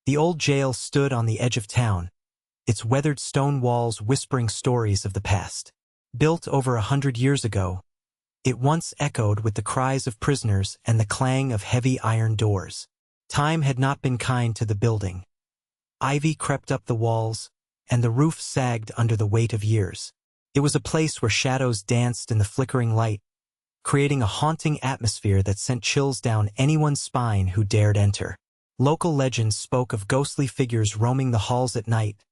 The old jail stood on the edge of town, its weathered stone walls whispering stories of the past. Built over 100 years ago, it once echoed with the cries of prisoners and the clang of heavy iron doors. Time had not been kind to the building. Ivy crept up the walls, and the roof sagged under the weight of years. It was a place where shadows danced in the flickering light, creating a haunting atmosphere that sent chills down anyone's spine who dared enter. Local legends spoke of ghostly figures roaming the halls at night,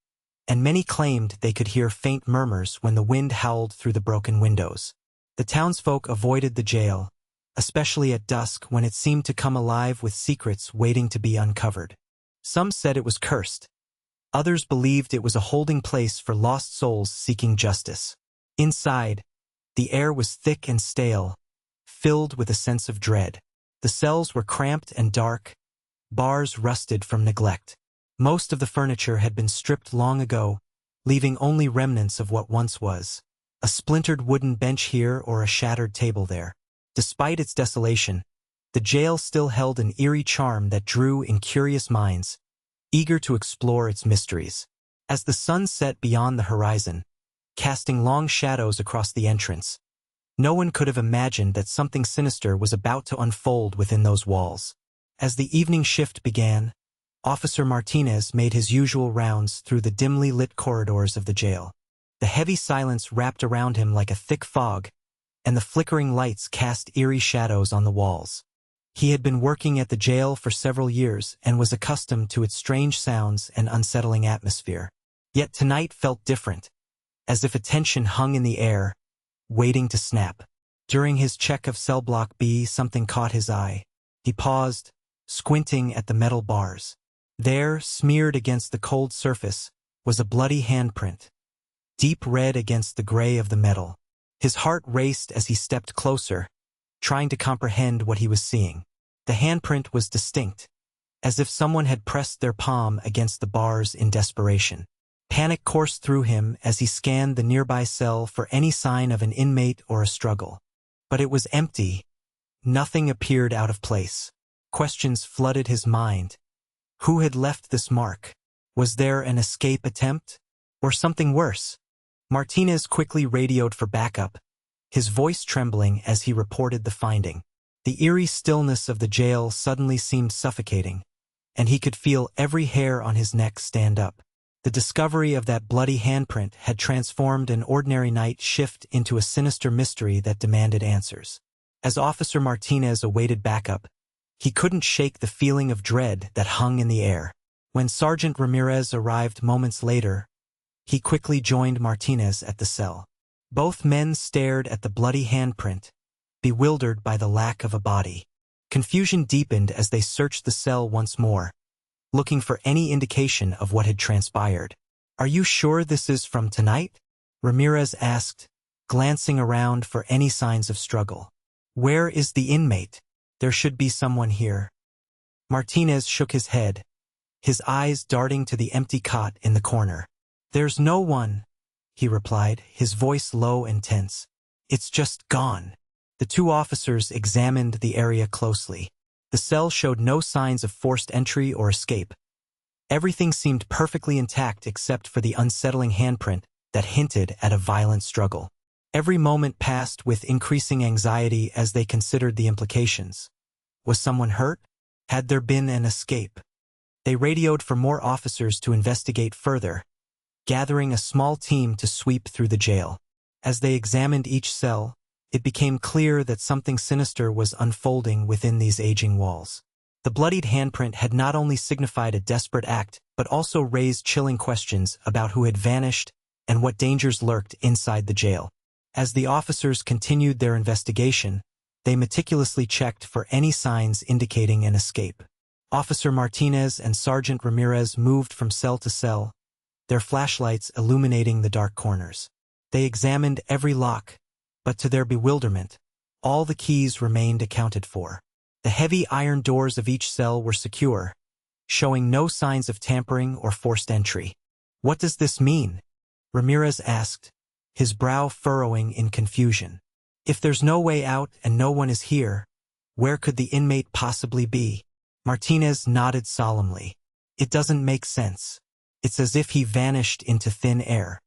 and many claimed they could hear faint murmurs when the wind howled through the broken windows. The townsfolk avoided the jail, especially at dusk when it seemed to come alive with secrets waiting to be uncovered. Some said it was cursed. Others believed it was a holding place for lost souls seeking justice. Inside, the air was thick and stale, filled with a sense of dread. The cells were cramped and dark, bars rusted from neglect. Most of the furniture had been stripped long ago, leaving only remnants of what once was. A splintered wooden bench here or a shattered table there. Despite its desolation, the jail still held an eerie charm that drew in curious minds, eager to explore its mysteries. As the sun set beyond the horizon, casting long shadows across the entrance, no one could have imagined that something sinister was about to unfold within those walls. As the evening shift began, Officer Martinez made his usual rounds through the dimly lit corridors of the jail. The heavy silence wrapped around him like a thick fog, and the flickering lights cast eerie shadows on the walls. He had been working at the jail for several years and was accustomed to its strange sounds and unsettling atmosphere. Yet tonight felt different, as if a tension hung in the air, waiting to snap. During his check of cell block B, something caught his eye. He paused, squinting at the metal bars. There, smeared against the cold surface, was a bloody handprint, deep red against the gray of the metal. His heart raced as he stepped closer, trying to comprehend what he was seeing. The handprint was distinct, as if someone had pressed their palm against the bars in desperation. Panic coursed through him as he scanned the nearby cell for any sign of an inmate or a struggle. But it was empty. Nothing appeared out of place. Questions flooded his mind. Who had left this mark? Was there an escape attempt? Or something worse? Martinez quickly radioed for backup, his voice trembling as he reported the finding. The eerie stillness of the jail suddenly seemed suffocating, and he could feel every hair on his neck stand up. The discovery of that bloody handprint had transformed an ordinary night shift into a sinister mystery that demanded answers. As Officer Martinez awaited backup, he couldn't shake the feeling of dread that hung in the air. When Sergeant Ramirez arrived moments later, he quickly joined Martinez at the cell. Both men stared at the bloody handprint, bewildered by the lack of a body. Confusion deepened as they searched the cell once more, looking for any indication of what had transpired. "Are you sure this is from tonight?" Ramirez asked, glancing around for any signs of struggle. "Where is the inmate? There should be someone here." Martinez shook his head, his eyes darting to the empty cot in the corner. "There's no one," he replied, his voice low and tense. "It's just gone." The two officers examined the area closely. The cell showed no signs of forced entry or escape. Everything seemed perfectly intact except for the unsettling handprint that hinted at a violent struggle. Every moment passed with increasing anxiety as they considered the implications. Was someone hurt? Had there been an escape? They radioed for more officers to investigate further, gathering a small team to sweep through the jail. As they examined each cell, it became clear that something sinister was unfolding within these aging walls. The bloodied handprint had not only signified a desperate act, but also raised chilling questions about who had vanished and what dangers lurked inside the jail. As the officers continued their investigation, they meticulously checked for any signs indicating an escape. Officer Martinez and Sergeant Ramirez moved from cell to cell, their flashlights illuminating the dark corners. They examined every lock, but to their bewilderment, all the keys remained accounted for. The heavy iron doors of each cell were secure, showing no signs of tampering or forced entry. "What does this mean?" Ramirez asked, his brow furrowing in confusion. "If there's no way out and no one is here, where could the inmate possibly be?" Martinez nodded solemnly. It doesn't make sense. It's as if he vanished into thin air.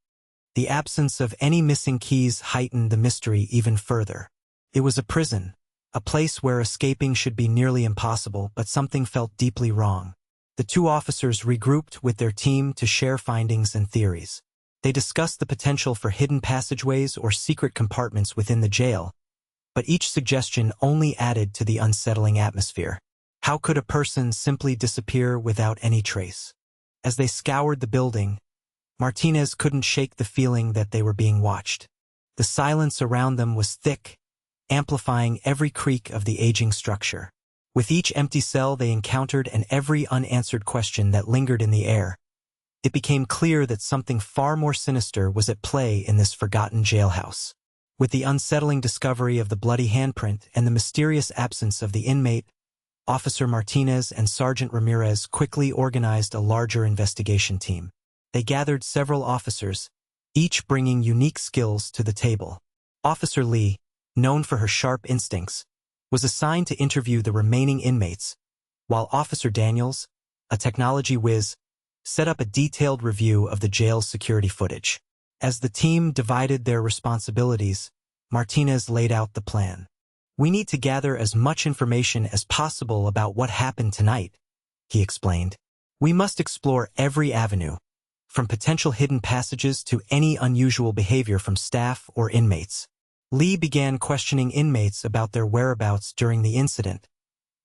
The absence of any missing keys heightened the mystery even further. It was a prison, a place where escaping should be nearly impossible, but something felt deeply wrong. The two officers regrouped with their team to share findings and theories. They discussed the potential for hidden passageways or secret compartments within the jail, but each suggestion only added to the unsettling atmosphere. How could a person simply disappear without any trace? As they scoured the building, Martinez couldn't shake the feeling that they were being watched. The silence around them was thick, amplifying every creak of the aging structure. With each empty cell they encountered and every unanswered question that lingered in the air, it became clear that something far more sinister was at play in this forgotten jailhouse. With the unsettling discovery of the bloody handprint and the mysterious absence of the inmate, Officer Martinez and Sergeant Ramirez quickly organized a larger investigation team. They gathered several officers, each bringing unique skills to the table. Officer Lee, known for her sharp instincts, was assigned to interview the remaining inmates, while Officer Daniels, a technology whiz, set up a detailed review of the jail's security footage. As the team divided their responsibilities, Martinez laid out the plan. "We need to gather as much information as possible about what happened tonight," he explained. "We must explore every avenue, from potential hidden passages to any unusual behavior from staff or inmates." Lee began questioning inmates about their whereabouts during the incident,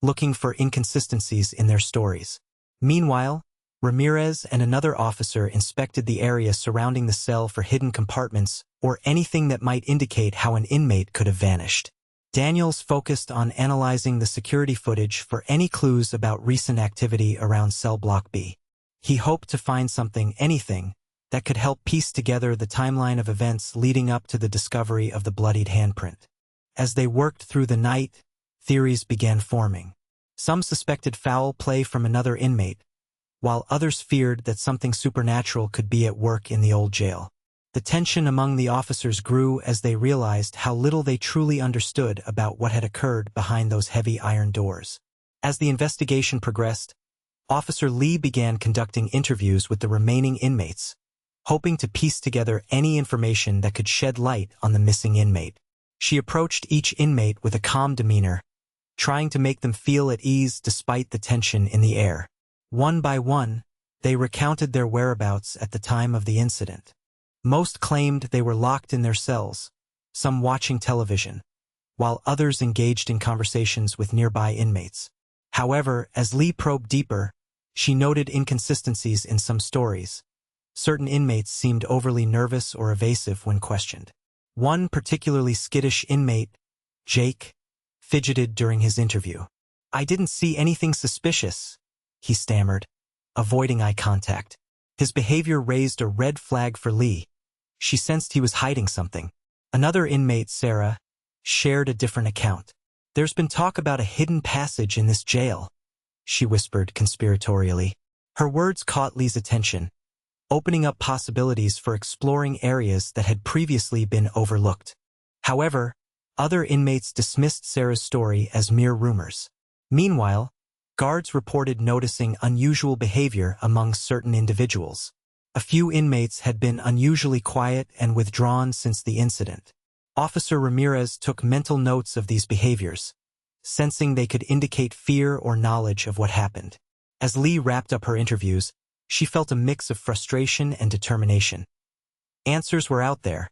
looking for inconsistencies in their stories. Meanwhile, Ramirez and another officer inspected the area surrounding the cell for hidden compartments or anything that might indicate how an inmate could have vanished. Daniels focused on analyzing the security footage for any clues about recent activity around cell block B. He hoped to find anything, that could help piece together the timeline of events leading up to the discovery of the bloodied handprint. As they worked through the night, theories began forming. Some suspected foul play from another inmate, while others feared that something supernatural could be at work in the old jail. The tension among the officers grew as they realized how little they truly understood about what had occurred behind those heavy iron doors. As the investigation progressed, Officer Lee began conducting interviews with the remaining inmates, hoping to piece together any information that could shed light on the missing inmate. She approached each inmate with a calm demeanor, trying to make them feel at ease despite the tension in the air. One by one, they recounted their whereabouts at the time of the incident. Most claimed they were locked in their cells, some watching television, while others engaged in conversations with nearby inmates. However, as Lee probed deeper, she noted inconsistencies in some stories. Certain inmates seemed overly nervous or evasive when questioned. One particularly skittish inmate, Jake, fidgeted during his interview. "I didn't see anything suspicious," he stammered, avoiding eye contact. His behavior raised a red flag for Lee. She sensed he was hiding something. Another inmate, Sarah, shared a different account. "There's been talk about a hidden passage in this jail," she whispered conspiratorially. Her words caught Lee's attention, opening up possibilities for exploring areas that had previously been overlooked. However, other inmates dismissed Sarah's story as mere rumors. Meanwhile, guards reported noticing unusual behavior among certain individuals. A few inmates had been unusually quiet and withdrawn since the incident. Officer Ramirez took mental notes of these behaviors, sensing they could indicate fear or knowledge of what happened. As Lee wrapped up her interviews, she felt a mix of frustration and determination. Answers were out there,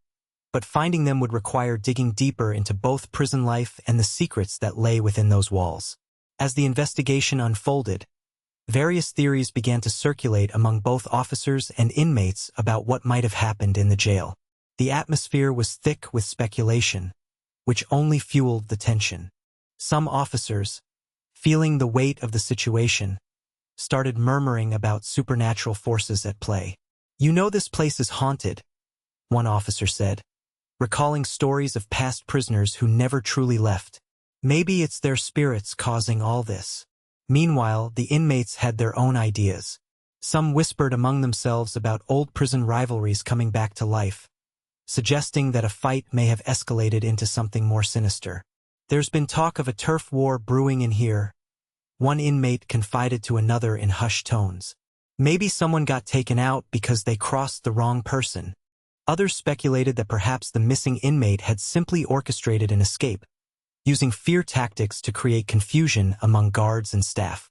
but finding them would require digging deeper into both prison life and the secrets that lay within those walls. As the investigation unfolded, various theories began to circulate among both officers and inmates about what might have happened in the jail. The atmosphere was thick with speculation, which only fueled the tension. Some officers, feeling the weight of the situation, started murmuring about supernatural forces at play. "You know this place is haunted," one officer said, recalling stories of past prisoners who never truly left. "Maybe it's their spirits causing all this." Meanwhile, the inmates had their own ideas. Some whispered among themselves about old prison rivalries coming back to life, suggesting that a fight may have escalated into something more sinister. "There's been talk of a turf war brewing in here," one inmate confided to another in hushed tones. Maybe someone got taken out because they crossed the wrong person. Others speculated that perhaps the missing inmate had simply orchestrated an escape, using fear tactics to create confusion among guards and staff.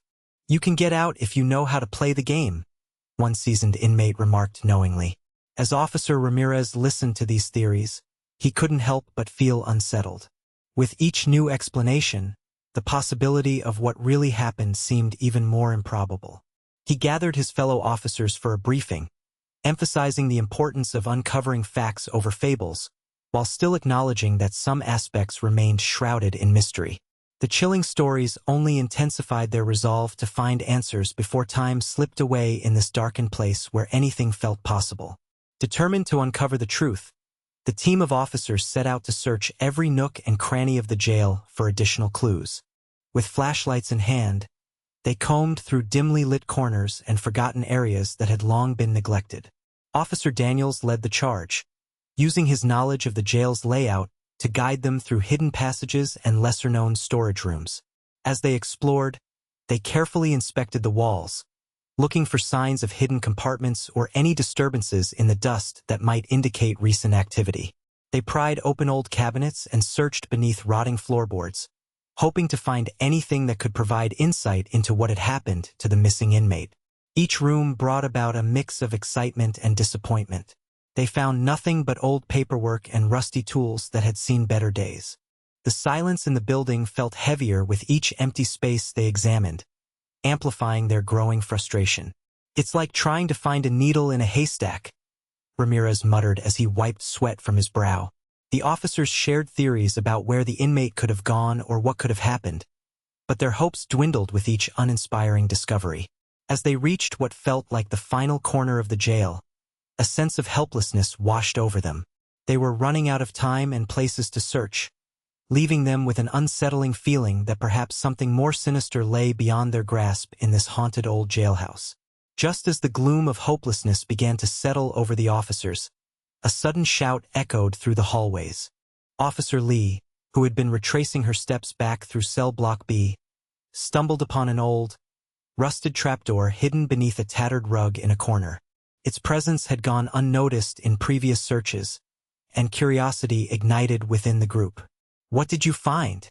"You can get out if you know how to play the game," one seasoned inmate remarked knowingly. As Officer Ramirez listened to these theories, he couldn't help but feel unsettled. With each new explanation, the possibility of what really happened seemed even more improbable. He gathered his fellow officers for a briefing, emphasizing the importance of uncovering facts over fables, while still acknowledging that some aspects remained shrouded in mystery. The chilling stories only intensified their resolve to find answers before time slipped away in this darkened place where anything felt possible. Determined to uncover the truth, the team of officers set out to search every nook and cranny of the jail for additional clues. With flashlights in hand, they combed through dimly lit corners and forgotten areas that had long been neglected. Officer Daniels led the charge, using his knowledge of the jail's layout to guide them through hidden passages and lesser-known storage rooms. As they explored, they carefully inspected the walls, looking for signs of hidden compartments or any disturbances in the dust that might indicate recent activity. They pried open old cabinets and searched beneath rotting floorboards, hoping to find anything that could provide insight into what had happened to the missing inmate. Each room brought about a mix of excitement and disappointment. They found nothing but old paperwork and rusty tools that had seen better days. The silence in the building felt heavier with each empty space they examined, amplifying their growing frustration. "It's like trying to find a needle in a haystack," Ramirez muttered as he wiped sweat from his brow. The officers shared theories about where the inmate could have gone or what could have happened, but their hopes dwindled with each uninspiring discovery. As they reached what felt like the final corner of the jail, a sense of helplessness washed over them. They were running out of time and places to search, leaving them with an unsettling feeling that perhaps something more sinister lay beyond their grasp in this haunted old jailhouse. Just as the gloom of hopelessness began to settle over the officers, a sudden shout echoed through the hallways. Officer Lee, who had been retracing her steps back through cell block B, stumbled upon an old, rusted trapdoor hidden beneath a tattered rug in a corner. Its presence had gone unnoticed in previous searches, and curiosity ignited within the group. "What did you find?"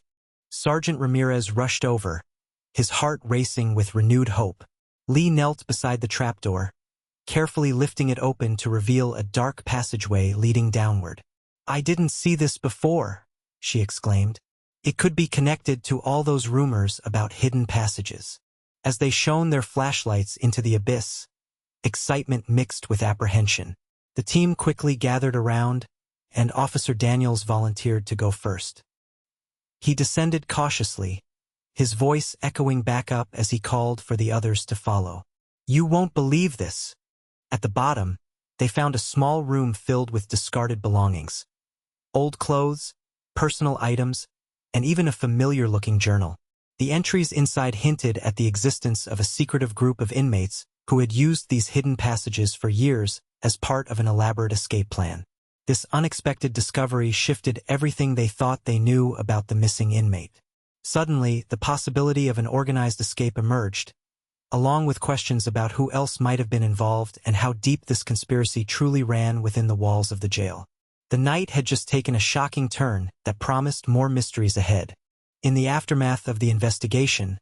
Sergeant Ramirez rushed over, his heart racing with renewed hope. Lee knelt beside the trapdoor, carefully lifting it open to reveal a dark passageway leading downward. "I didn't see this before," she exclaimed. "It could be connected to all those rumors about hidden passages." As they shone their flashlights into the abyss, excitement mixed with apprehension. The team quickly gathered around, and Officer Daniels volunteered to go first. He descended cautiously, his voice echoing back up as he called for the others to follow. "You won't believe this." At the bottom, they found a small room filled with discarded belongings. Old clothes, personal items, and even a familiar-looking journal. The entries inside hinted at the existence of a secretive group of inmates who had used these hidden passages for years as part of an elaborate escape plan. This unexpected discovery shifted everything they thought they knew about the missing inmate. Suddenly, the possibility of an organized escape emerged, along with questions about who else might have been involved and how deep this conspiracy truly ran within the walls of the jail. The night had just taken a shocking turn that promised more mysteries ahead. In the aftermath of the investigation,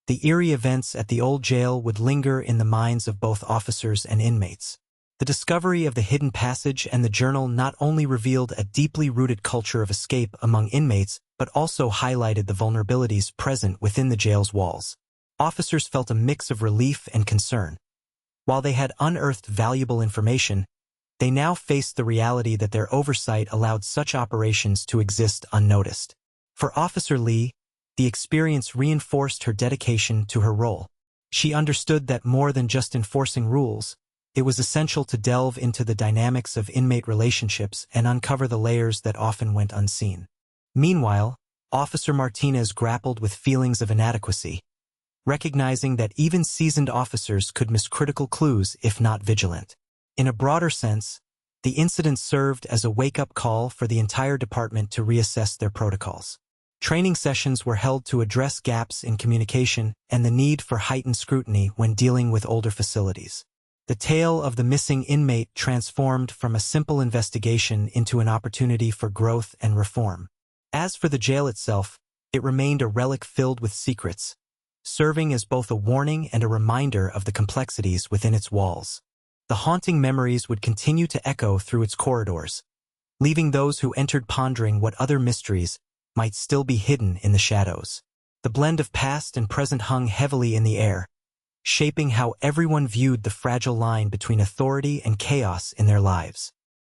the eerie events at the old jail would linger in the minds of both officers and inmates. The discovery of the hidden passage and the journal not only revealed a deeply rooted culture of escape among inmates, but also highlighted the vulnerabilities present within the jail's walls. Officers felt a mix of relief and concern. While they had unearthed valuable information, they now faced the reality that their oversight allowed such operations to exist unnoticed. For Officer Lee, the experience reinforced her dedication to her role. She understood that more than just enforcing rules, it was essential to delve into the dynamics of inmate relationships and uncover the layers that often went unseen. Meanwhile, Officer Martinez grappled with feelings of inadequacy, recognizing that even seasoned officers could miss critical clues if not vigilant. In a broader sense, the incident served as a wake-up call for the entire department to reassess their protocols. Training sessions were held to address gaps in communication and the need for heightened scrutiny when dealing with older facilities. The tale of the missing inmate transformed from a simple investigation into an opportunity for growth and reform. As for the jail itself, it remained a relic filled with secrets, serving as both a warning and a reminder of the complexities within its walls. The haunting memories would continue to echo through its corridors, leaving those who entered pondering what other mysteries might still be hidden in the shadows. The blend of past and present hung heavily in the air, shaping how everyone viewed the fragile line between authority and chaos in their lives.